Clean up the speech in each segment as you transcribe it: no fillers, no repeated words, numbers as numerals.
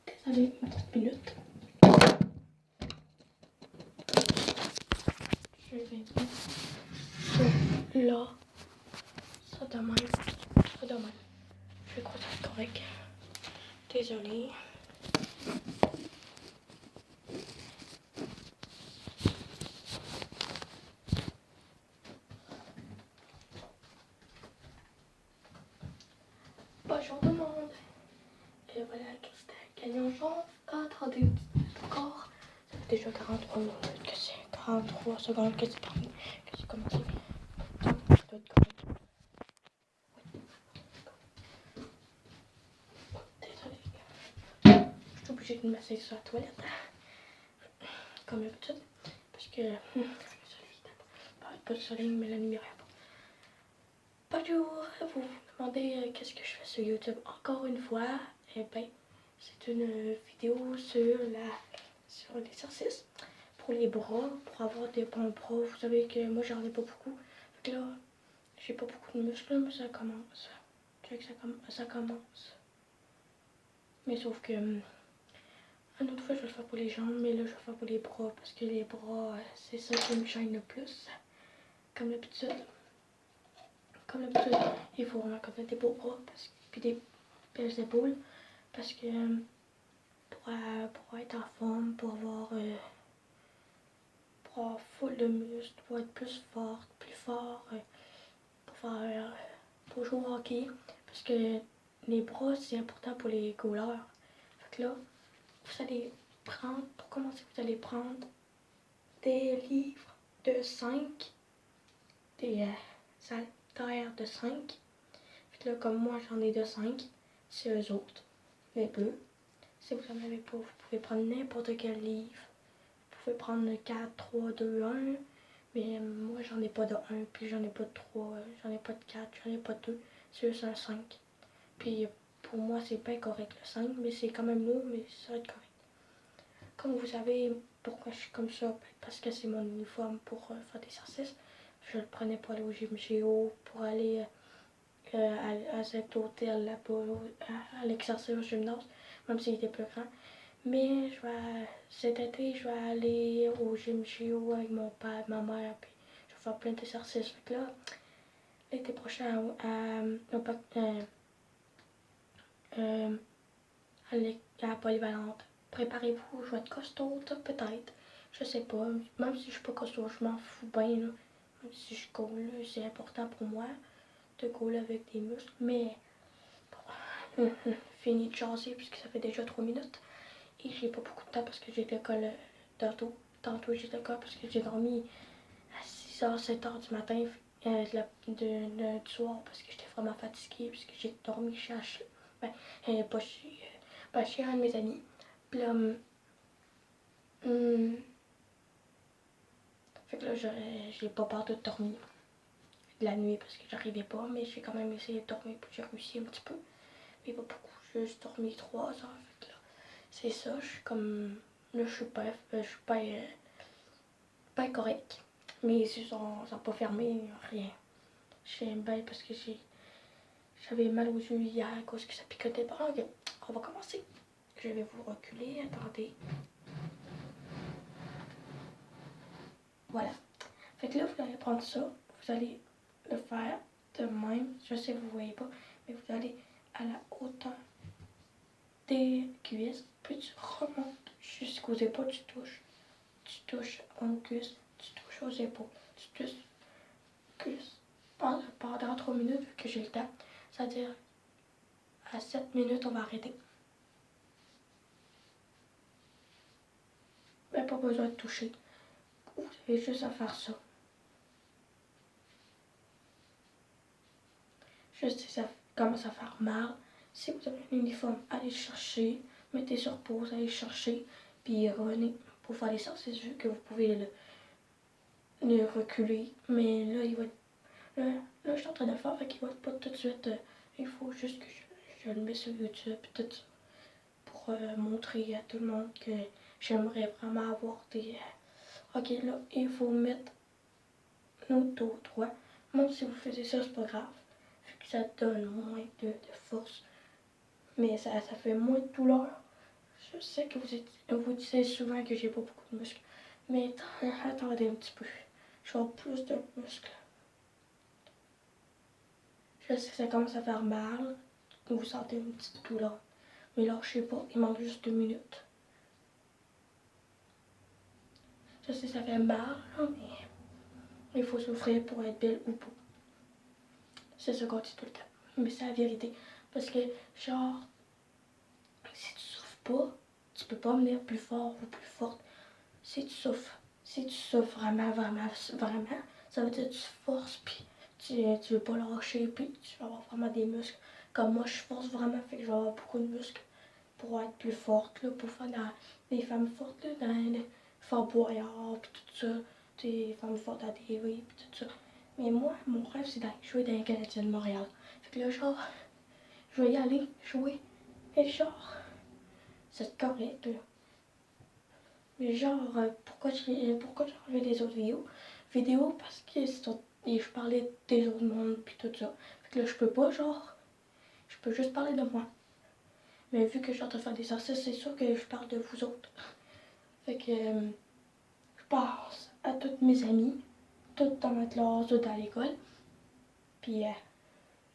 Désolée, une petite minute. Je vais mettre là. Ça de même. Ça de même. Je crois que c'est correct. Désolée. Bonjour tout le monde. Et voilà, Christelle Gagnon jaune. Attendez, encore. Ça fait déjà 43 minutes que c'est 43 secondes que c'est terminé. Que c'est commencé. Ça doit être correct. Désolée. Je suis obligée de me masser sur la toilette. Comme d'habitude. Parce que le soleil, pas de soleil, mais la lumière est pas. Bonjour, vous vous demandez qu'est-ce que je fais sur YouTube encore une fois. Eh bien, c'est une vidéo sur l'exercice pour les bras, pour avoir des bons bras. Vous savez que moi j'en ai pas beaucoup. Fait que là, j'ai pas beaucoup de muscles, mais ça commence. Ça commence. Mais sauf que une autre fois je vais le faire pour les jambes, mais là je vais le faire pour les bras parce que les bras, c'est ça qui me gêne le plus. Comme d'habitude. Il faut vraiment connaître des beaux bras puis des belles épaules parce que pour être en forme, pour avoir full de muscles, pour être plus forte, plus fort, pour jouer au hockey parce que les bras c'est important pour les goalers. Fait que là, vous allez prendre, pour commencer, vous allez prendre des livres de 5, des haltères de 5. Fait que là, comme moi j'en ai de 5, c'est eux autres, les bleus. Si vous n'en avez pas, vous pouvez prendre n'importe quel livre. Vous pouvez prendre 4, 3, 2, 1. Mais moi j'en ai pas de 1, puis j'en ai pas de 3, j'en ai pas de 4, j'en ai pas de 2. C'est juste un 5. Puis pour moi c'est pas correct le 5, mais c'est quand même lourd, mais ça va être correct. Comme vous savez pourquoi je suis comme ça, parce que c'est mon uniforme pour faire des exercices. Je le prenais pour aller au gym géo, pour aller à cet hôtel là-bas, à l'exercice au gymnase, même s'il était plus grand. Mais cet été, je vais aller au gym géo avec mon père, ma mère, puis je vais faire plein d'exercices. Fait que là, l'été prochain, à la polyvalente, préparez-vous, je vais être costaud, peut-être. Je sais pas, même si je suis pas costaud, je m'en fous bien, là. Même si je gaule, c'est important pour moi de gauler avec des muscles. Mais fini de jaser puisque ça fait déjà 3 minutes. Et j'ai pas beaucoup de temps parce que j'ai de l'école tantôt. Tantôt j'ai de l'école parce que j'ai dormi à 6h, 7h du matin du soir parce que j'étais vraiment fatiguée puisque j'ai dormi chez Ashley. Pas chez un de mes amis. Puis là, fait que là, j'ai pas peur de dormir de la nuit parce que j'arrivais pas, mais j'ai quand même essayé de dormir puis j'ai réussi un petit peu. Mais pas beaucoup, j'ai juste dormi 3 heures. Fait que là, c'est ça, je suis comme. Là, je suis pas correct. Mes yeux sont pas fermés, rien. J'aime bien parce que j'avais mal aux yeux hier à cause que ça picotait pas. Ok, on va commencer. Je vais vous reculer, attendez. Voilà. Fait que là, vous allez prendre ça, vous allez le faire de même. Je sais que vous voyez pas, mais vous allez à la hauteur des cuisses, puis tu remontes jusqu'aux épaules, tu touches aux cuisses, tu touches aux épaules, tu touches aux cuisses. Pendant 3 minutes, vu que j'ai le temps, c'est-à-dire à 7 minutes, on va arrêter. Mais pas besoin de toucher. Vous avez juste à faire ça. Je sais ça commence à faire mal. Si vous avez un uniforme, allez le chercher. Mettez sur pause, allez le chercher. Puis revenez pour faire l'exercice vu que vous pouvez le reculer. Mais là, il va être. Là, je suis en train de le faire, fait qu'il va être pas tout de suite. Il faut juste que je le mette sur YouTube tout ça. Pour montrer à tout le monde que j'aimerais vraiment avoir Ok, là, il faut mettre notre dos droit. Même si vous faisiez ça, c'est pas grave. Vu que ça donne moins de force. Mais ça fait moins de douleur. Je sais que vous disiez souvent que j'ai pas beaucoup de muscles. Mais attendez un petit peu. Je vais avoir plus de muscles. Je sais que ça commence à faire mal. Vous sentez une petite douleur. Mais lâchez pas, il manque juste 2 minutes. Je sais que ça fait mal, là, mais il faut souffrir pour être belle ou pas. C'est ce qu'on dit tout le temps. Mais c'est la vérité. Parce que, genre, si tu souffres pas, tu peux pas venir plus fort ou plus forte. Si tu souffres vraiment, vraiment, vraiment, ça veut dire que tu forces, puis tu veux pas lâcher, puis tu vas avoir vraiment des muscles. Comme moi, je force vraiment, fait que je vais avoir beaucoup de muscles pour être plus forte, là, pour faire des femmes fortes, là, dans les Fort Boyard, puis tout ça, des femmes fortes à TV, puis tout ça. Mais moi, mon rêve, c'est d'aller jouer dans les Canadiens de Montréal. Fait que là, genre, je vais y aller jouer, et genre, c'est correct, là. Mais genre, pourquoi j'ai enlevé les autres vidéos? Vidéos parce que je parlais des autres mondes puis tout ça. Fait que là, je peux pas, genre, je peux juste parler de moi. Mais vu que je suis en train de faire des exercices, c'est sûr que je parle de vous autres. Fait que je pense à toutes mes amies, toutes dans ma classe, toutes à l'école. Puis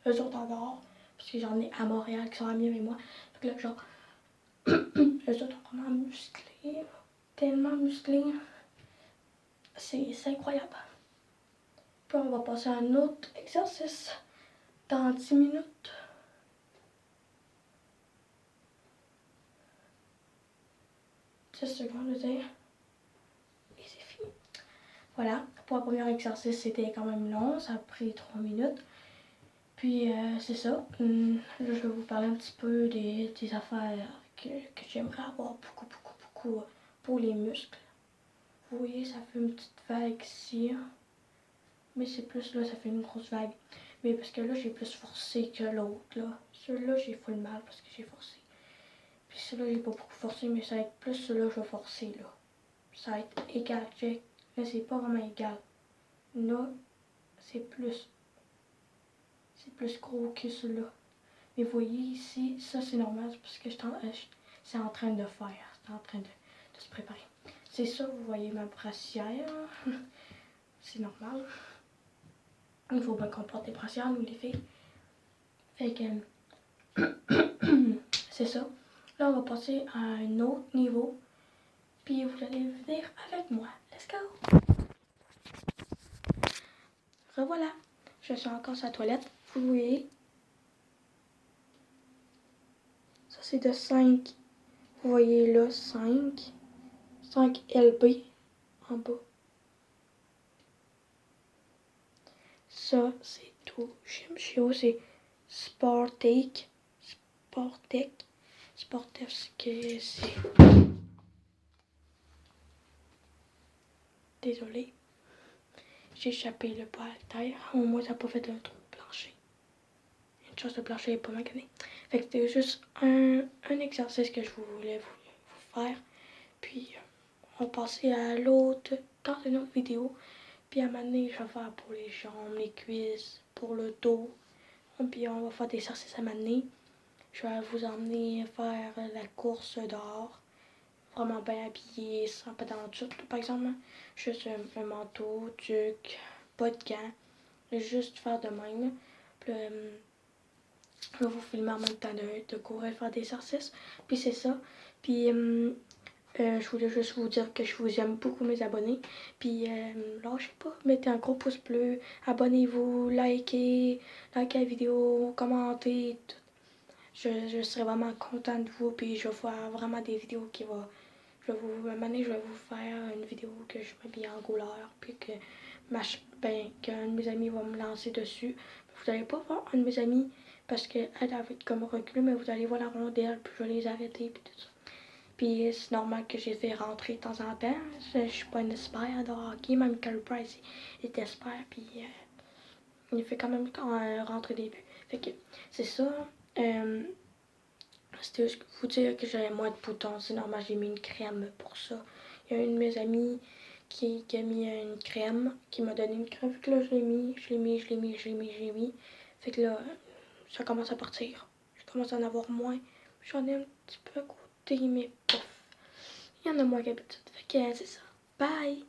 eux autres en dehors, parce que j'en ai à Montréal qui sont amis avec moi. Fait que là, genre, eux autres sont vraiment musclés, tellement musclés. C'est incroyable. Puis on va passer à un autre exercice dans 10 minutes. 10 secondes, je veux dire. Et c'est fini. Voilà, pour le premier exercice, c'était quand même long, ça a pris 3 minutes. Puis c'est ça. Là, je vais vous parler un petit peu des affaires que j'aimerais avoir beaucoup pour les muscles. Vous voyez, ça fait une petite vague ici. Mais c'est plus là, ça fait une grosse vague. Mais parce que là, j'ai plus forcé que l'autre, là. Celui-là, j'ai full mal parce que j'ai forcé. Puis celui-là, j'ai pas beaucoup forcé, mais ça va être plus celui-là que je vais forcer, là. Ça va être égal, check. Là, c'est pas vraiment égal. Là, c'est plus gros que celui-là. Mais vous voyez ici, ça c'est normal parce que c'est en train de faire. C'est en train de se préparer. C'est ça, vous voyez ma brassière. C'est normal. Il faut bien qu'on porte des brassières, nous les filles. Fait que c'est ça. Là, on va passer à un autre niveau. Puis vous allez venir avec moi. Let's go! Revoilà. Je suis encore sur la toilette. Vous voyez. Ça, c'est de 5. Vous voyez là, 5. 5 LB en bas. Ça, c'est tout. Gym c'est Sportec. Sportec. Sportec, c'est. Désolée. J'ai échappé le pas à terre. Au moins, ça n'a pas fait un trou de plancher. Une chose de plancher n'est pas magané. Fait que c'était juste un exercice que je voulais vous faire. Puis, on va passer à l'autre dans une autre vidéo. Puis, à un moment donné, je vais faire pour les jambes, les cuisses, pour le dos. Puis, on va faire des exercices à un moment donné. Je vais vous emmener faire la course dehors. Vraiment bien habillé, sans pas dans tout. Par exemple, juste un manteau, tuque, pas de gants. Juste faire de même. Puis, je vais vous filmer en même temps de courir, faire des exercices. Puis c'est ça. Puis je voulais juste vous dire que je vous aime beaucoup, mes abonnés. Puis lâchez pas, mettez un gros pouce bleu, abonnez-vous, likez la vidéo, commentez, tout. Je serai vraiment contente de vous. Puis je vais faire vraiment des vidéos qui vont. Je vais vous faire une vidéo que je m'habille en couleur. Puis que qu'un de mes amis va me lancer dessus. Vous n'allez pas voir un de mes amis parce qu'elle va être comme reculée, mais vous allez voir la rondelle, puis je vais les arrêter, puis tout ça. Puis c'est normal que j'ai fait rentrer de temps en temps. Je suis pas une expert de hockey, même Carey Price est expert, puis il fait quand même rentrer des buts. Fait que c'est ça. C'était juste vous dire que j'avais moins de boutons. C'est normal, j'ai mis une crème pour ça. Il y a une de mes amies qui a mis une crème, qui m'a donné une crème. Fait que là, je l'ai mis. Fait que là, ça commence à partir. Je commence à en avoir moins. J'en ai un petit peu à côté, mais pouf. Il y en a moins qu'habitude. Fait que c'est ça. Bye!